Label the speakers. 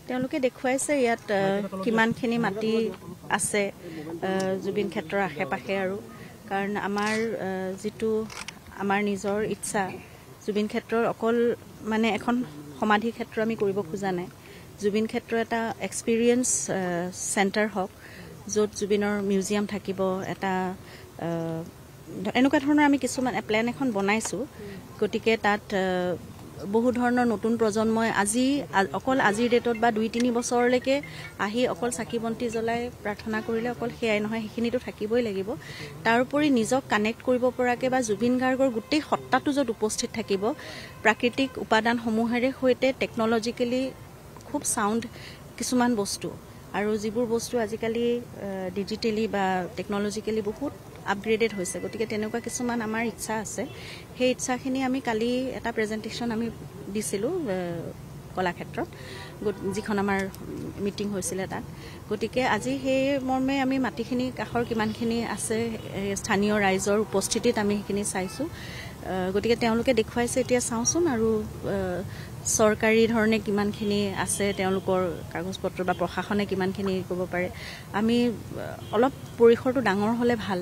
Speaker 1: তেওঁলোকে দেখুৱাইছে ইয়াত কিমানখিনি মাটি আছে জুবিন ক্ষেত্ৰৰ আশে-পাশে আৰু কাৰণ আমাৰ যিটো আমাৰ নিজৰ ইচ্ছা জুবিন ক্ষেত্ৰৰ অকল মানে এখন সমাধি ক্ষেত্ৰ আমি কৰিব খোজা নাই জুবিন ক্ষেত্ৰ এটা এক্সপিৰিয়েন্স চেণ্টাৰ হওক য'ত জুবিনৰ মিউজিয়াম থাকিব এটা এনেকুৱা ধৰণৰ আমি কিছুমান প্লেন এখন বনাইছোঁ গতিকে তাত বহু ধৰণৰ নতুন প্ৰজন্মই অকল আজিৰ ডেটত বা 2-3 বছৰলৈকে আহি অকল চাকি বন্তি জ্বলাই প্ৰাৰ্থনা কৰিলে অকল সেয়াই নহয় সেইখিনিতো থাকিবই লাগিব তাৰোপৰি নিজক কানেক্ট কৰিব পৰাকৈ বা জুবিন গাৰ্গৰ গোটেই সত্তাটো য'ত উপস্থিত থাকিব প্ৰাকৃতিক উপাদানসমূহেৰে সৈতে টেকনলজিকেলি খুব সাউণ্ড কিছুমান বস্তু আৰু যিবোৰ বস্তু আজিকালি ডিজিটেলি বা টেকনলজিকেলি বহুত আপগ্ৰেডেড হৈছে গতিকে তেনেকুৱা কিছুমান আমাৰ ইচ্ছা আছে সেই ইচ্ছাখিনি আমি কালি এটা প্ৰেজেণ্টেশ্যন আমি দিছিলোঁ কলাক্ষেত্ৰত যিখন আমাৰ মিটিং হৈছিলে তাত গতিকে আজি সেই মৰ্মে আমি মাটিখিনি কাষৰ কিমানখিনি আছে স্থানীয় ৰাইজৰ উপস্থিতিত আমি সেইখিনি চাইছোঁ গতিকে তেওঁলোকে দেখুৱাইছে এতিয়া চাওঁচোন আৰু চৰকাৰী ধৰণে কিমানখিনি আছে তেওঁলোকৰ কাগজ পত্ৰ বা প্ৰশাসনে কিমানখিনি কৰিব পাৰে আমি অলপ পৰিসৰটো ডাঙৰ হ'লে ভাল